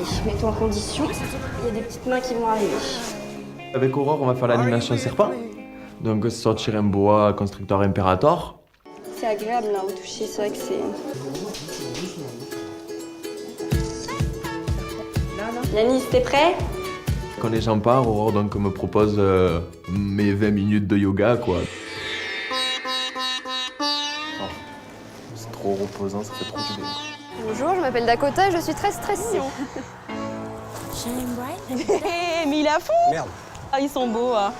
Allez, mets-toi en condition. Il y a des petites mains qui vont arriver. Avec Aurore, on va faire l'animation serpent. Donc sortir un boa constrictor imperator. C'est agréable là au toucher, c'est vrai que c'est... Yanis, t'es prêt? Quand les gens partent, Aurore donc, me propose mes 20 minutes de yoga, quoi. Oh, c'est trop reposant, ça fait trop du bien. Bonjour, je m'appelle Dakota et je suis très stressée. Mais il a fond. Merde. Ah, ils sont beaux, hein.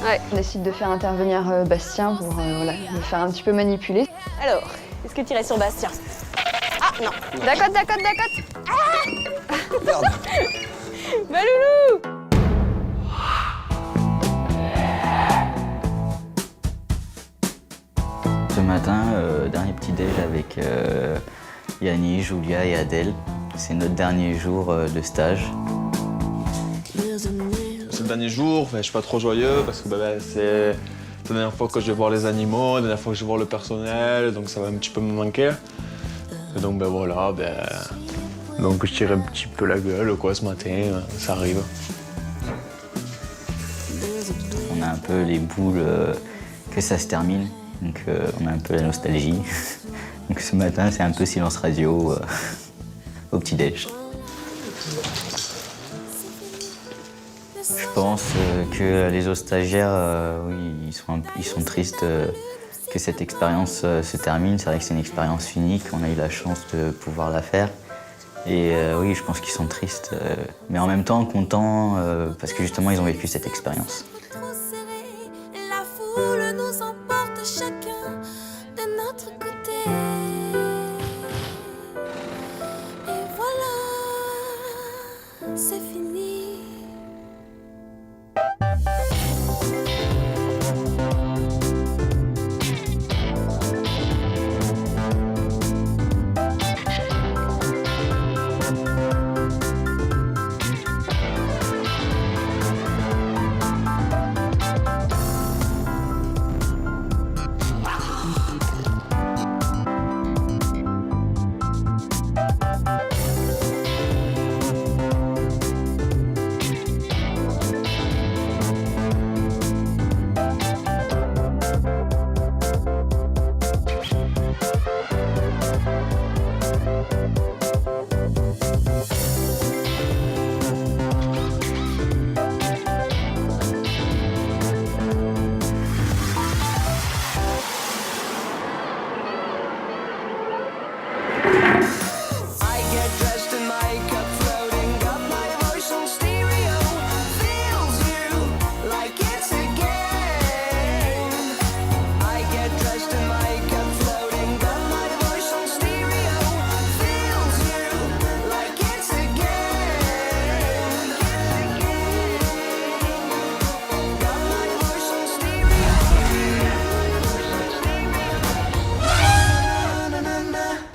Ouais, on décide de faire intervenir Bastien pour voilà, le faire un petit peu manipuler. Alors, est-ce que tu irais sur Bastien? Ah, non. Dacote. Ah Merde. Bah, loulou. Ce matin, dernier petit déj avec Yanni, Julia et Adèle. C'est notre dernier jour de stage. C'est le dernier jour, je suis pas trop joyeux parce que c'est la dernière fois que je vais voir les animaux, la dernière fois que je vais voir le personnel, donc ça va un petit peu me manquer. Et donc voilà, donc je tire un petit peu la gueule quoi ce matin, ça arrive. On a un peu les boules que ça se termine, donc on a un peu la nostalgie. Donc ce matin, c'est un peu silence radio au petit-déj. Je pense que les autres stagiaires, oui, ils sont tristes que cette expérience se termine. C'est vrai que c'est une expérience unique, on a eu la chance de pouvoir la faire. Et oui, je pense qu'ils sont tristes, mais en même temps contents parce que justement, ils ont vécu cette expérience. La foule nous emporte chacun de notre côté. Et voilà, c'est fini.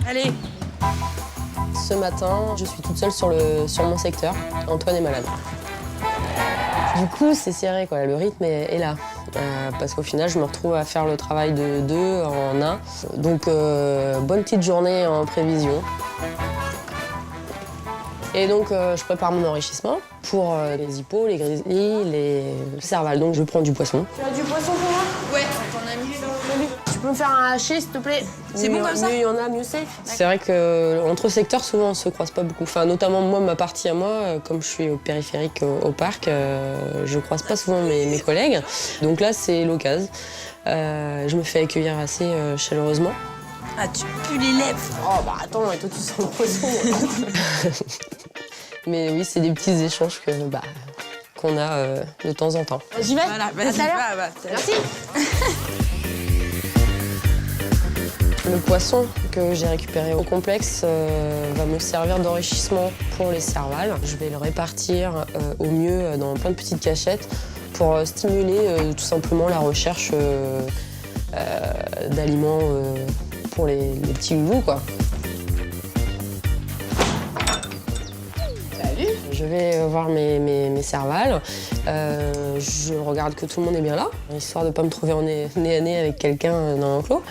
Allez. Ce matin, je suis toute seule sur mon secteur. Antoine est malade. Du coup, c'est serré, quoi. Le rythme est là. Parce qu'au final, je me retrouve à faire le travail de deux en un. Donc, bonne petite journée en prévision. Et donc, je prépare mon enrichissement pour les hippos, les grizzlies, les cervales. Donc, je prends du poisson. Tu as du poisson pour moi? Ouais, j'en ai mis. Tu peux me faire un haché, s'il te plaît? C'est bon comme ça? Mieux il y en a, mieux c'est. C'est vrai qu'entre secteurs, souvent, on se croise pas beaucoup. Enfin, notamment moi, ma partie à moi, comme je suis au périphérique au parc, je croise pas souvent mes collègues. Donc là, c'est l'occasion. Je me fais accueillir assez chaleureusement. Ah, tu pues les lèvres. Oh, bah attends, et toi, tu sens le poisson. Mais oui, c'est des petits échanges qu'on a de temps en temps. J'y vais? Voilà, vas-y, va. Merci. Le poisson que j'ai récupéré au complexe va me servir d'enrichissement pour les cervales. Je vais le répartir au mieux dans plein de petites cachettes pour stimuler tout simplement la recherche d'aliments pour les petits loulous, quoi. Salut. Je vais voir mes cervales. Je regarde que tout le monde est bien là, histoire de ne pas me trouver nez à nez avec quelqu'un dans l'enclos.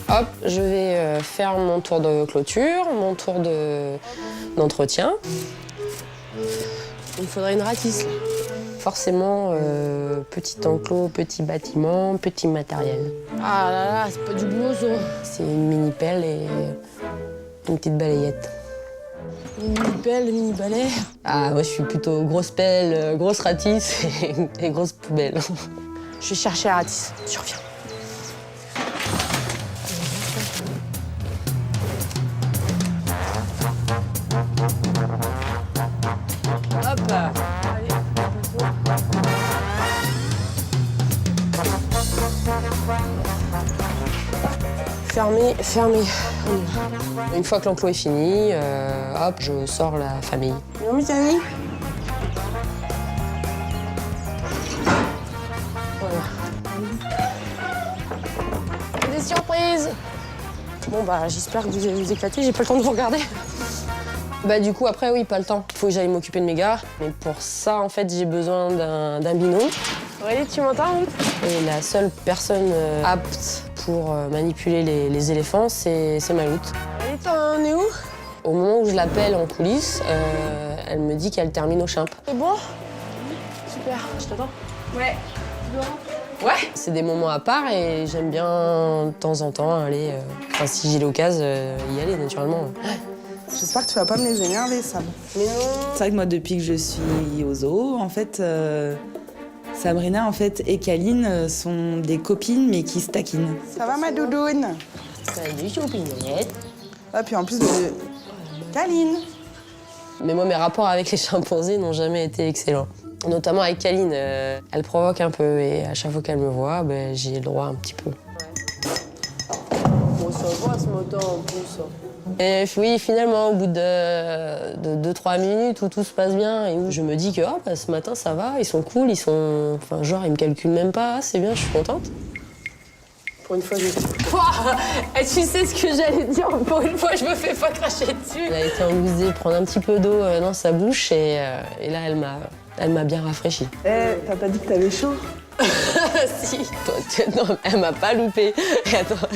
Hop, je vais faire mon tour de clôture, mon tour d'entretien. Il me faudrait une ratisse. Forcément, petit enclos, petit bâtiment, petit matériel. Ah là là, c'est pas du boulot ça. C'est une mini pelle et une petite balayette. Une mini pelle, mini balai. Ah, moi je suis plutôt grosse pelle, grosse ratisse et grosse poubelle. Je vais chercher la ratisse, je reviens. Hop. Fermé, fermé. Une fois que l'enclos est fini, hop, je sors la famille. Non, mes amis. Voilà. Des surprises. Bon, bah, j'espère que vous allez vous éclater, j'ai pas le temps de vous regarder. Bah, du coup, après, oui, pas le temps. Faut que j'aille m'occuper de mes gars. Mais pour ça, en fait, j'ai besoin d'un binôme. Aurélie, tu m'entends? Et la seule personne apte pour manipuler les éléphants, c'est Maloute. Aurélie, t'en es où? Au moment où je l'appelle en coulisses, elle me dit qu'elle termine au chimp. C'est bon? Super, je t'attends. Ouais. Ouais. C'est des moments à part et j'aime bien de temps en temps aller, enfin si j'ai l'occasion, y aller naturellement. J'espère que tu vas pas me les énerver, Sam. Mais non. C'est vrai que moi, depuis que je suis au zoo, en fait, Sabrina en fait, et Kaline sont des copines, mais qui se taquinent. Ça va, ma doudoune? Salut, choupinette. Ah, puis en plus de... Kaline. Mais moi, mes rapports avec les chimpanzés n'ont jamais été excellents. Notamment avec Kaline. Elle provoque un peu et à chaque fois qu'elle me voit, ben, j'y ai le droit un petit peu. Bon, ça va ce matin en plus. Et oui, finalement, au bout de 2-3 minutes où tout se passe bien et où je me dis que oh, bah, ce matin ça va, ils sont cool, ils sont. Enfin, genre, ils me calculent même pas, c'est bien, je suis contente. Pour une fois, je. Et tu sais ce que j'allais dire, pour une fois, je me fais pas cracher dessus. Elle a été embusée, prendre un petit peu d'eau dans sa bouche et là, elle m'a bien rafraîchi. Eh, t'as pas dit que t'avais chaud? Si, toi, non, elle m'a pas loupé. Attends.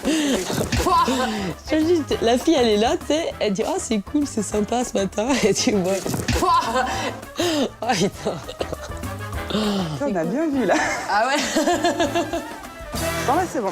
Je te dis, la fille, elle est là, tu sais, elle dit « Oh, c'est cool, c'est sympa ce matin. » Et tu vois, oh, putain. On a bien vu, là. Ah ouais. Bon, là, c'est bon.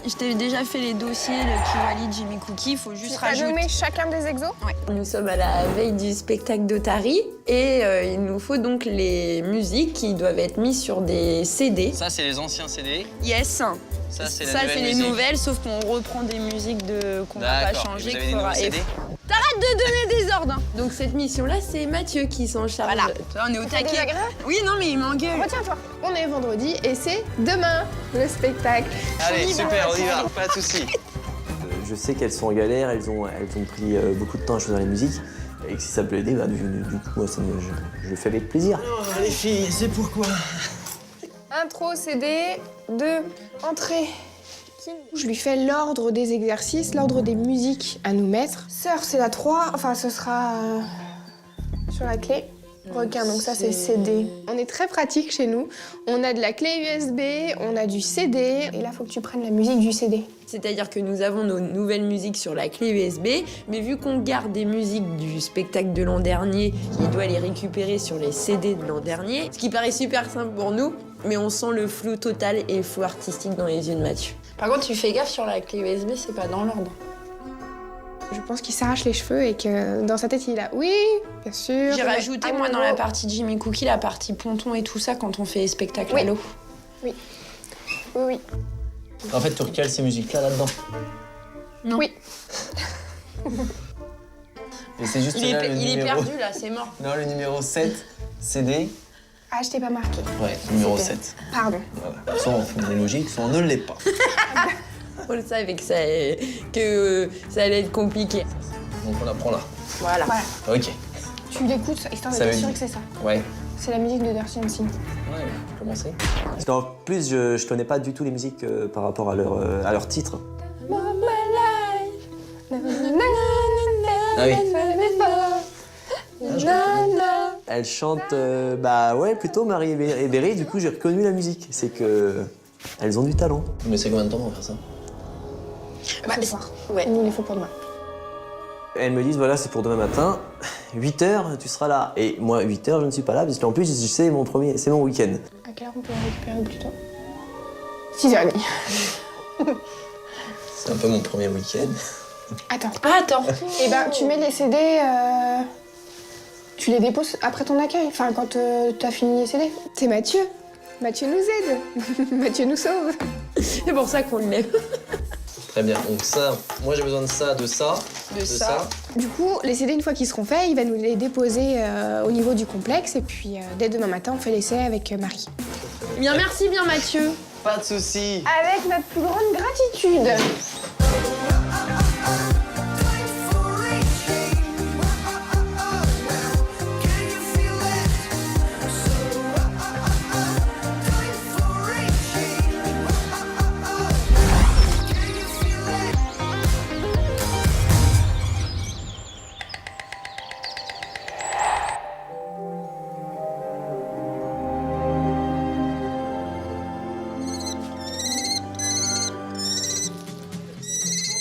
Je t'ai déjà fait les dossiers, le Kiwali, Jimmy Cookie, il faut juste rajouter... nommé chacun des exos? Ouais. Nous sommes à la veille du spectacle d'Otari et il nous faut donc les musiques qui doivent être mises sur des CD. Ça, c'est les anciens CD. Yes. Ça, c'est la Ça, nouvelle c'est les musique. nouvelles, sauf qu'on reprend des musiques qu'on va pas D'accord. changer. Et vous avez des nouveaux CD? T'arrêtes de donner des ordres. Donc cette mission-là, c'est Mathieu qui s'en charge. Voilà. On est au taquet. Oui, non, mais il m'engueule. Retiens-toi, on est vendredi et c'est demain le spectacle. Allez, super, on y va, pas de soucis. Je sais qu'elles sont en galère, elles ont pris beaucoup de temps à choisir les musiques. Et que si ça peut aider, bah, du coup, moi, je le fais avec plaisir. Alors, les filles, c'est pourquoi? Intro, CD, 2, entrée. Je lui fais l'ordre des exercices, l'ordre des musiques à nous mettre. Sœur, c'est la 3, enfin ce sera sur la clé. Requin, donc ça c'est CD. On est très pratique chez nous. On a de la clé USB, on a du CD. Et là, faut que tu prennes la musique du CD. C'est-à-dire que nous avons nos nouvelles musiques sur la clé USB, mais vu qu'on garde des musiques du spectacle de l'an dernier, il doit les récupérer sur les CD de l'an dernier, ce qui paraît super simple pour nous, mais on sent le flou total et le flou artistique dans les yeux de Mathieu. Par contre, tu fais gaffe sur la clé USB, c'est pas dans l'ordre. Je pense qu'il s'arrache les cheveux et que dans sa tête, il est là. Oui, bien sûr. J'ai rajouté, moi, dans la partie Jimmy Cookie, la partie ponton et tout ça quand on fait les spectacles à l'eau. Oui. Oui, oui. En fait, tu recales ces musiques-là là-dedans. Non. Oui. Et c'est juste Il là, le est numéro... perdu, là, c'est mort. Non, le numéro 7, CD. Ah, je t'ai pas marqué. Ouais, numéro C'était- 7. Pardon. Voilà. Soit on fait une logique, soit on ne l'est pas. On le savait que ça allait être compliqué. Donc on la prend là. Voilà. Ok. Tu l'écoutes, histoire de Ça veut t'assurer dire- que c'est ça. Ouais. C'est la musique de Dirty Dancing. Ouais, commencer. Parce qu'en plus, je connais pas du tout les musiques par rapport à leur titre. Ah oui. Elle chante, plutôt Marie et Berry. Du coup, j'ai reconnu la musique. C'est que elles ont du talent. Mais c'est combien de temps pour faire ça? Ce soir. Ouais. Nous, il est faut pour demain. Elles me disent, voilà, c'est pour demain matin. 8h, tu seras là. Et moi, 8h, je ne suis pas là, parce qu'en plus, c'est mon week-end. À quelle heure on peut récupérer plus tôt 6h30. C'est un peu mon premier week-end. Attends. Attends. Eh ben, tu mets les CD, tu les déposes après ton accueil, enfin quand t'as fini les CD. C'est Mathieu. Mathieu nous aide. Mathieu nous sauve. C'est pour ça qu'on l'aime. Très bien. Donc ça, moi j'ai besoin de ça, de ça, De ça. Du coup, les CD, une fois qu'ils seront faits, il va nous les déposer au niveau du complexe. Et puis, dès demain matin, on fait l'essai avec Marie. Bien, merci bien Mathieu. Pas de soucis. Avec notre plus grande gratitude.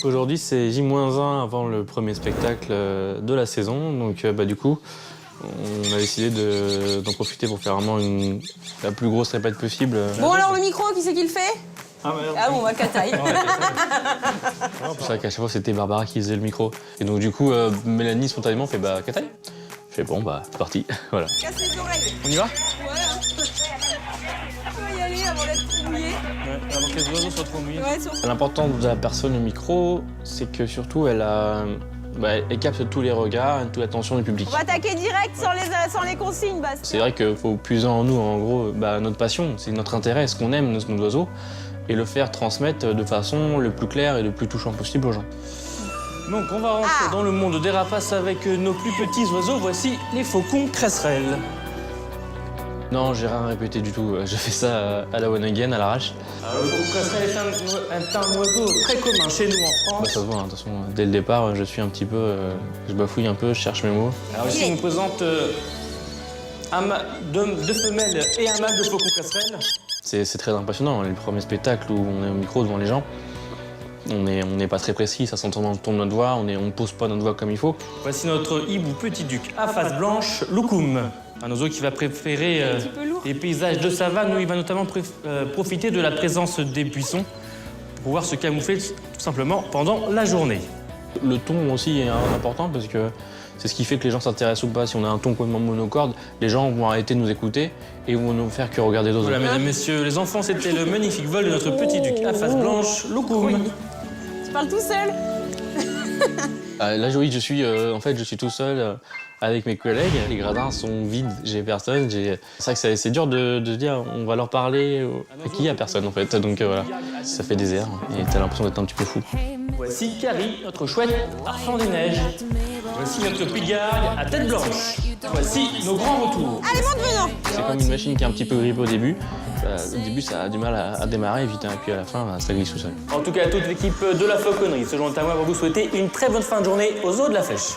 Aujourd'hui, c'est J-1 avant le premier spectacle de la saison. Donc, du coup, on a décidé d'en profiter pour faire vraiment la plus grosse répète possible. Bon, alors le micro, qui c'est qui le fait? Ah, merde. Ah bon, bah, Kataï. C'est vrai qu'à chaque fois, c'était Barbara qui faisait le micro. Et donc, du coup, Mélanie, spontanément, fait bah, Kataï. Je fais bon, bah, c'est parti. Voilà. Casse les oreilles. On y va? Ouais, hein. On peut y aller avant d'être trop mouillé. Ouais, avant que les oiseaux soient trop mouillés. Ouais, surtout. L'importance de la personne au micro, c'est que surtout, elle capte tous les regards et toute l'attention du public. On va attaquer direct sans les consignes, Bastien. C'est vrai qu'il faut puiser en nous, en gros, notre passion, c'est notre intérêt, ce qu'on aime, nos oiseaux, et le faire transmettre de façon le plus claire et le plus touchante possible aux gens. Donc on va rentrer dans le monde des rapaces avec nos plus petits oiseaux. Voici les faucons cresserelles. Non, j'ai rien répété du tout. Je fais ça à la one again, à l'arrache. Le faucon cresserelle est un oiseau très commun chez nous en France. Ça se voit, hein, de toute façon, dès le départ, je suis un petit peu... je bafouille un peu, je cherche mes mots. Alors ici, on me présente deux femelles et un mâle de faucon cresserelle. C'est très impressionnant, les premiers spectacles où on est au micro devant les gens. On n'est pas très précis, ça s'entend dans le ton de notre voix, on ne pose pas notre voix comme il faut. Voici notre hibou petit duc à face blanche, Loukoum. Un oiseau qui va préférer les paysages de savane où il va notamment profiter de la présence des buissons pour pouvoir se camoufler tout simplement pendant la journée. Le ton aussi est important parce que c'est ce qui fait que les gens s'intéressent ou pas. Si on a un ton complètement monocorde, les gens vont arrêter de nous écouter et vont nous faire que regarder d'autres. Voilà, mesdames, messieurs, les enfants, c'était le magnifique vol de notre petit duc à face blanche, Loukoum. Tu parles tout seul? Là, oui, je suis tout seul avec mes collègues. Les gradins sont vides, j'ai personne. C'est vrai que c'est dur de dire on va leur parler à qui? À personne en fait. Donc voilà, ça fait des airs et t'as l'impression d'être un petit peu fou. Voici Carrie, notre chouette enfant des neiges. Voici notre pigargue à tête blanche. Voici nos grands retours. Allez, monte venant. C'est comme une machine qui est un petit peu grippée au début. Au début, ça a du mal à démarrer vite, et puis à la fin, ça glisse tout seul. En tout cas, à toute l'équipe de la Fauconnerie, se joint à moi pour vous souhaiter une très bonne fin de journée aux Zoo de la Flèche.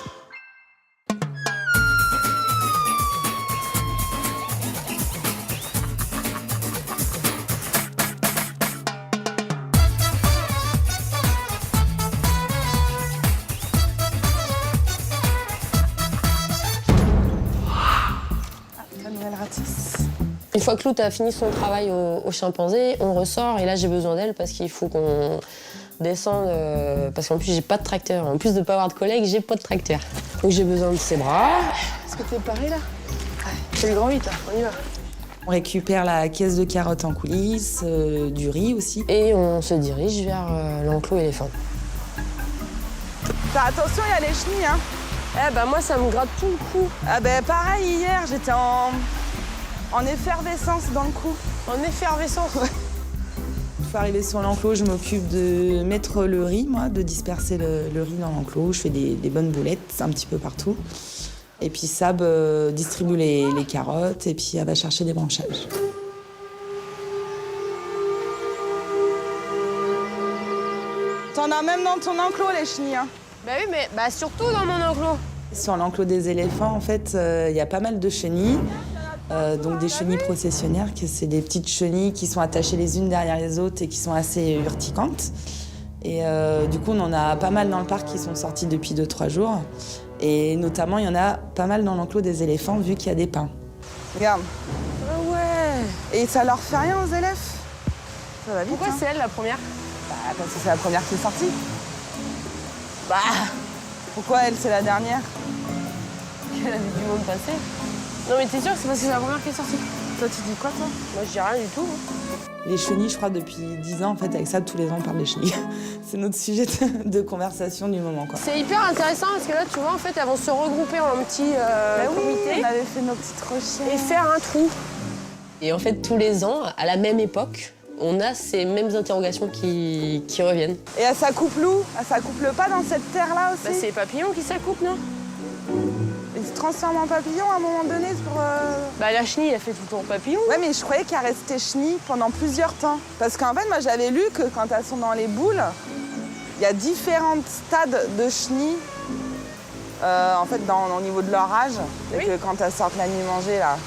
Une fois que Lou a fini son travail au chimpanzé, on ressort et là j'ai besoin d'elle parce qu'il faut qu'on descende, parce qu'en plus j'ai pas de tracteur. En plus de pas avoir de collègues, j'ai pas de tracteur. Donc j'ai besoin de ses bras. Est-ce que t'es paré là? C'est le grand 8, on y va. On récupère la caisse de carottes en coulisses, du riz aussi. Et on se dirige vers l'enclos éléphant. Fais attention, il y a les chenilles, hein. Eh ben moi ça me gratte tout le cou. Ah ben pareil, hier, j'étais en effervescence dans le cou. En effervescence? fois arrivée sur l'enclos, je m'occupe de mettre le riz, moi, de disperser le riz dans l'enclos. Je fais des bonnes boulettes un petit peu partout. Et puis Sab distribue les carottes et puis elle va chercher des branchages. T'en as même dans ton enclos, les chenilles. Hein. Bah oui, mais surtout dans mon enclos. Sur l'enclos des éléphants, en fait, il y a pas mal de chenilles. Donc des chenilles processionnaires, que c'est des petites chenilles qui sont attachées les unes derrière les autres et qui sont assez urticantes. Et du coup, on en a pas mal dans le parc qui sont sortis depuis 2-3 jours. Et notamment, il y en a pas mal dans l'enclos des éléphants, vu qu'il y a des pins. Regarde. Ah ouais. Et ça leur fait rien aux élèves? Ça va vite. Pourquoi c'est elle la première? Bah, parce que c'est la première qui est sortie. Bah. Pourquoi elle, c'est la dernière? Elle a vu du monde passer. Non mais t'es sûre que c'est parce que c'est la première qui est sortie? Toi, tu dis quoi, toi? Moi, je dis rien du tout. Les chenilles, je crois, depuis 10 ans, en fait, avec ça, tous les ans, on parle des chenilles. C'est notre sujet de conversation du moment, quoi. C'est hyper intéressant parce que là, tu vois, en fait, elles vont se regrouper en petits comités. On avait fait nos petites recherches. Et faire un trou. Et en fait, tous les ans, à la même époque, on a ces mêmes interrogations qui reviennent. Et elle s'accouple où? Elle s'accouple pas dans cette terre-là aussi? Bah, c'est les papillons qui s'accouplent, non? Ils se transforment en papillons à un moment donné pour... Bah, la chenille, elle fait tout le temps papillon. Ouais, mais je croyais qu'elle restait chenille pendant plusieurs temps. Parce qu'en fait, moi, j'avais lu que quand elles sont dans les boules, il y a différents stades de chenilles, en fait, au niveau de leur âge. Et que quand elles sortent la nuit manger, là...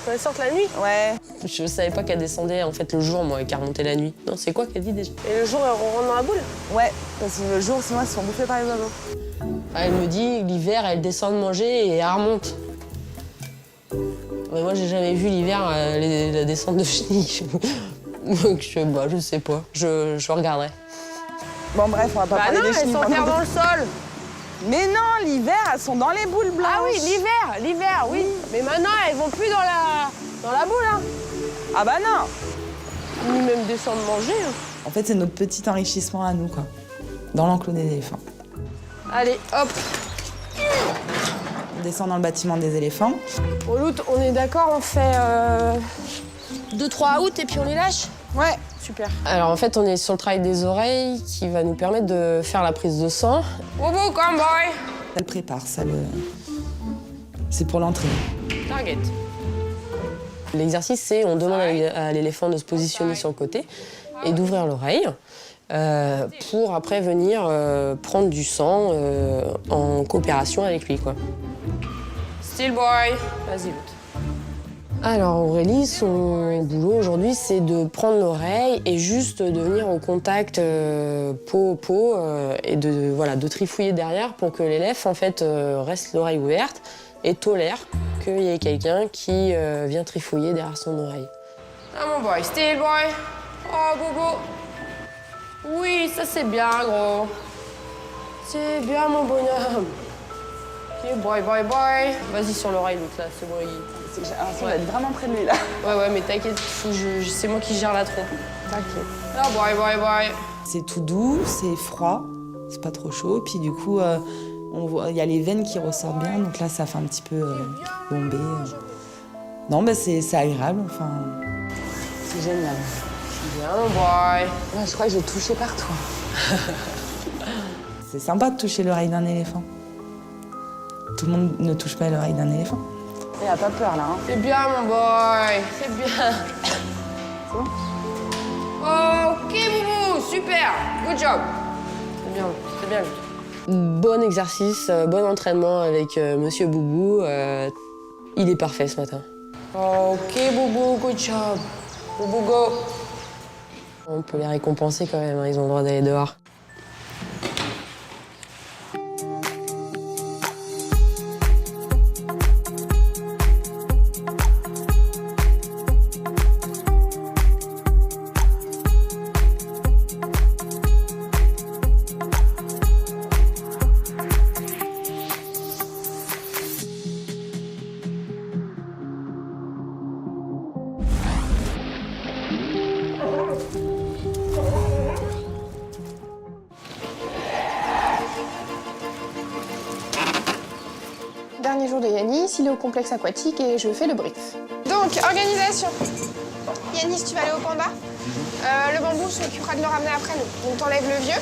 Quand elles sortent la nuit? Ouais. Je savais pas qu'elle descendait en fait le jour, moi, et qu'elle remontait la nuit. Non, c'est quoi qu'elle dit déjà? Et le jour, elle rentre dans la boule? Ouais, parce que le jour, sinon, elles se font bouffer par les oiseaux. Elle me dit, l'hiver, elle descend de manger et elle remonte. Mais moi, j'ai jamais vu l'hiver la descente de chenilles. Donc, je sais pas. Je regarderai. Bon, bref, on va pas parler des chenilles. Bah non, elles s'enterrent dans le sol. Mais non, l'hiver, elles sont dans les boules blanches. Ah oui, l'hiver, oui. Mais maintenant, elles vont plus dans la boule, hein. Ah bah non. Ni même descendre manger. Hein. En fait, c'est notre petit enrichissement à nous, quoi. Dans l'enclos des éléphants. Allez, hop. On descend dans le bâtiment des éléphants. Au loot, on est d'accord, on fait 2-3 out et puis on les lâche? Ouais. Super. Alors en fait, on est sur le travail des oreilles qui va nous permettre de faire la prise de sang. Bobo, come boy. Elle prépare, ça c'est pour l'entrée. Target. L'exercice, c'est on demande à l'éléphant de se positionner sur le côté et d'ouvrir l'oreille pour après venir prendre du sang en coopération avec lui, quoi. Still boy. Vas-y, loot. Alors Aurélie, son boulot aujourd'hui, c'est de prendre l'oreille et juste de venir au contact peau et de trifouiller derrière pour que l'élève en fait reste l'oreille ouverte et tolère qu'il y ait quelqu'un qui vient trifouiller derrière son oreille. Ah mon boy, still boy. Oh Bobo. Oui, ça c'est bien gros. C'est bien mon bonhomme. Ok, boy. Vas-y sur l'oreille l'autre là, c'est bon. J'ai l'impression d'être vraiment près de lui, là. Ouais, mais t'inquiète, c'est moi qui gère la trompe. T'inquiète. Ah, boy. C'est tout doux, c'est froid, c'est pas trop chaud. Puis du coup, il y a les veines qui ressortent bien, donc là, ça fait un petit peu bombé. Non, bah c'est agréable, enfin... C'est génial. Bien, mon boy. Ouais, je crois que j'ai touché partout. C'est sympa de toucher l'oreille d'un éléphant. Tout le monde ne touche pas l'oreille d'un éléphant. Il a pas peur, là. Hein. C'est bien, mon boy. C'est bien. C'est bon? Ok, Boubou, super. Good job. C'est bien. Bon exercice, bon entraînement avec Monsieur Boubou. Il est parfait ce matin. Ok, Boubou, good job. Boubou, go. On peut les récompenser quand même, hein, ils ont le droit d'aller dehors. Dernier jour de Yanis, il est au complexe aquatique et je fais le brief. Donc, organisation. Yanis, tu vas aller au panda. Le bambou, on s'occupera de le ramener après nous. Donc t'enlèves le vieux.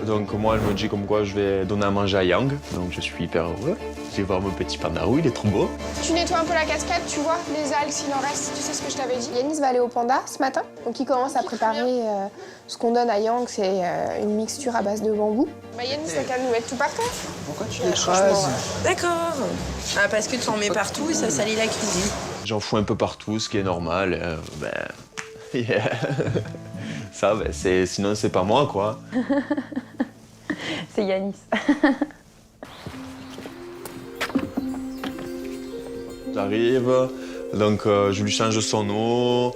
Donc moi, je me dis comme quoi je vais donner à manger à Yang. Donc je suis hyper heureux. Je vais voir mon petit pandarou, il est trop beau. Tu nettoies un peu la cascade, tu vois, les algues s'il en reste, tu sais ce que je t'avais dit. Yanis va aller au panda ce matin, donc il commence à préparer ce qu'on donne à Yang, c'est une mixture à base de bambou. Bah Yanis, t'as qu'à nous mettre tout par terre. Pourquoi tu les creuses? D'accord. Ah, parce que tu en mets partout et ça salit la cuisine. J'en fous un peu partout, ce qui est normal. Yeah. Ça, sinon c'est pas moi, quoi. C'est Yanis. J'arrive, donc je lui change son eau,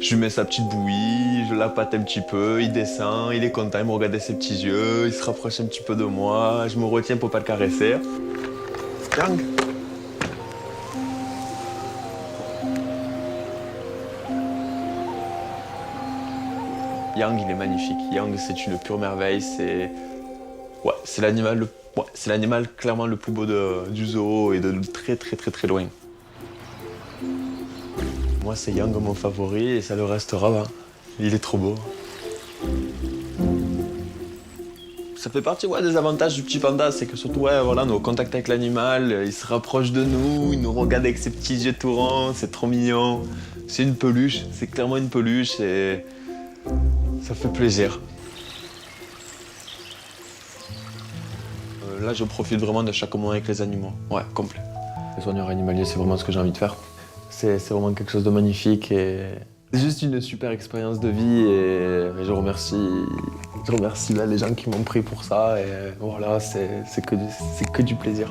je lui mets sa petite bouillie, je la pâte un petit peu, il descend, il est content, il me regarde avec ses petits yeux, il se rapproche un petit peu de moi, je me retiens pour pas le caresser. Yang. Yang, il est magnifique. Yang, c'est une pure merveille. C'est l'animal clairement le plus beau du zoo et de très très très très loin. Moi, c'est Yang mon favori et ça le restera. Hein. Il est trop beau. Ça fait partie des avantages du petit panda, c'est que surtout nos contacts avec l'animal, il se rapproche de nous, il nous regarde avec ses petits yeux tout ronds, c'est trop mignon. C'est une peluche, c'est clairement une peluche et ça fait plaisir. Là, je profite vraiment de chaque moment avec les animaux. Ouais, complet. Les soigneurs animaliers, c'est vraiment ce que j'ai envie de faire. C'est vraiment quelque chose de magnifique et c'est juste une super expérience de vie et je remercie là, les gens qui m'ont pris pour ça et voilà, c'est que du plaisir.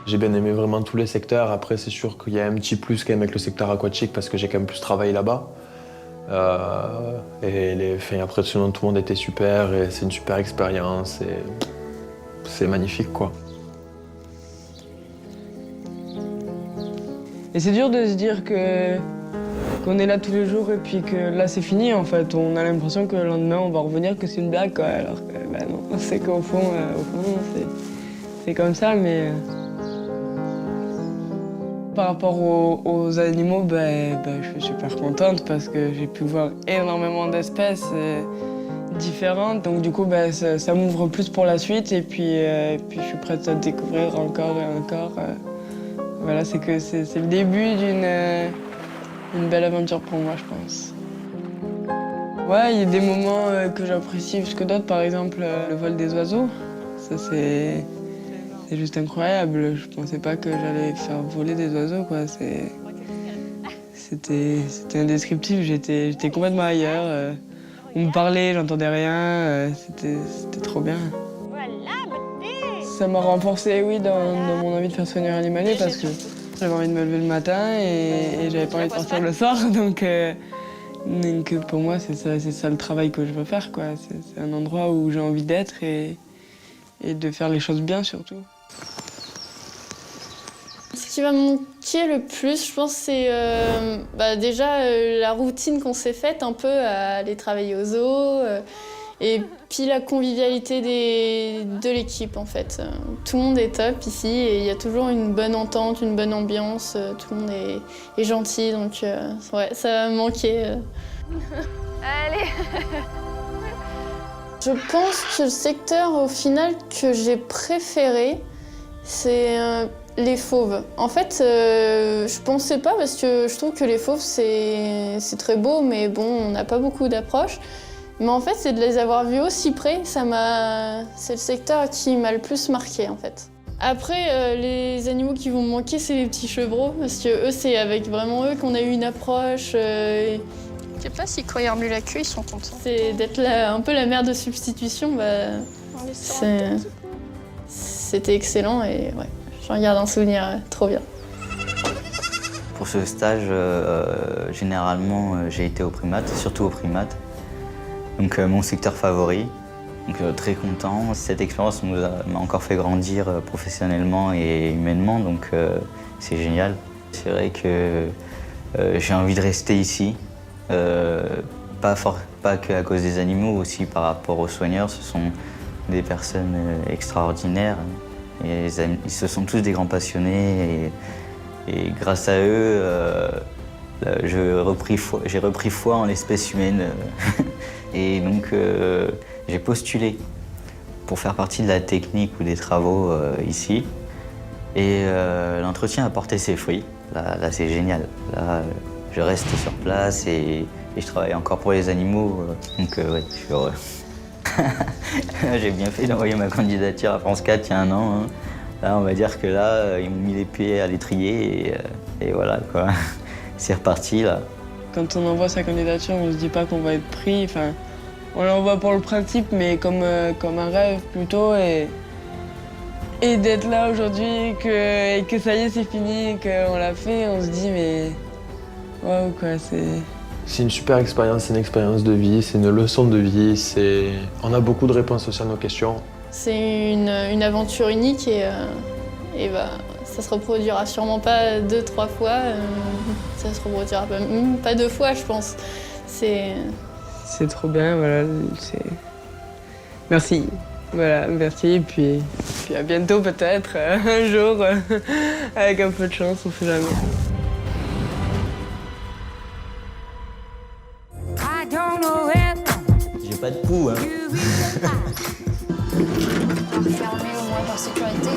J'ai bien aimé vraiment tous les secteurs. Après, c'est sûr qu'il y a un petit plus quand même avec le secteur aquatique parce que j'ai quand même plus travaillé là-bas. Après, sinon, tout le monde était super et c'est une super expérience et c'est magnifique, quoi. Et c'est dur de se dire qu'on est là tous les jours et puis que là c'est fini en fait. On a l'impression que le lendemain on va revenir, que c'est une blague quoi. Alors que non, c'est qu'au fond, c'est comme ça. Mais par rapport aux animaux, je suis super contente parce que j'ai pu voir énormément d'espèces différentes. Donc du coup, ça m'ouvre plus pour la suite et puis je suis prête à découvrir encore et encore. Voilà, c'est le début d'une belle aventure pour moi, je pense. Ouais, il y a des moments que j'apprécie plus que d'autres, par exemple le vol des oiseaux. Ça, c'est juste incroyable. Je pensais pas que j'allais faire voler des oiseaux, quoi. C'était indescriptible, j'étais complètement ailleurs. On me parlait, j'entendais rien, c'était trop bien. Ça m'a renforcé, oui, dans mon envie de faire soigneur animalier parce que j'avais envie de me lever le matin et j'avais pas envie de partir le soir. Donc pour moi, c'est ça le travail que je veux faire, quoi. C'est un endroit où j'ai envie d'être et de faire les choses bien, surtout. Ce qui va me manquer le plus, je pense, c'est déjà la routine qu'on s'est faite un peu à aller travailler au zoo. Et puis la convivialité de l'équipe, en fait. Tout le monde est top ici et il y a toujours une bonne entente, une bonne ambiance. Tout le monde est gentil, donc ouais, ça va me manquer. Allez. Je pense que le secteur, au final, que j'ai préféré, c'est les fauves. En fait, je pensais pas parce que je trouve que les fauves, c'est très beau, mais bon, on n'a pas beaucoup d'approches. Mais en fait, c'est de les avoir vus aussi près, c'est le secteur qui m'a le plus marqué, en fait. Après, les animaux qui vont me manquer, c'est les petits chevreaux, parce que eux, c'est avec vraiment eux qu'on a eu une approche. Je sais pas si quand ils remuent la queue, ils sont contents. C'est d'être un peu la mère de substitution, c'était excellent et ouais, j'en garde un souvenir trop bien. Pour ce stage, généralement, j'ai été au primate, surtout au primate. Donc mon secteur favori, donc très content. Cette expérience m'a encore fait grandir professionnellement et humainement, donc c'est génial. C'est vrai que j'ai envie de rester ici, pas que à cause des animaux, aussi par rapport aux soigneurs. Ce sont des personnes extraordinaires et ce sont tous des grands passionnés et grâce à eux, J'ai repris foi en l'espèce humaine. Et donc, j'ai postulé pour faire partie de la technique ou des travaux ici. Et l'entretien a porté ses fruits. Là c'est génial. Là, je reste sur place et je travaille encore pour les animaux. Donc, ouais, je suis heureux. J'ai bien fait d'envoyer ma candidature à France 4 il y a un an. Hein. Là, on va dire que là, ils m'ont mis les pieds à l'étrier et voilà, quoi. C'est reparti, là. Quand on envoie sa candidature, on se dit pas qu'on va être pris. Enfin, on l'envoie pour le principe, mais comme un rêve plutôt. Et d'être là aujourd'hui, et que ça y est, c'est fini, qu'on l'a fait, on se dit, mais waouh, quoi, c'est... C'est une super expérience, c'est une expérience de vie, c'est une leçon de vie, on a beaucoup de réponses aussi à nos questions. C'est une aventure unique et ça se reproduira sûrement pas 2-3 fois, ça se reproduira pas 2 fois, je pense. C'est trop bien, voilà. Merci. Voilà, merci, et puis à bientôt peut-être, un jour, avec un peu de chance, on sait jamais. J'ai pas de pouls, hein. Fermé au moins par sécurité.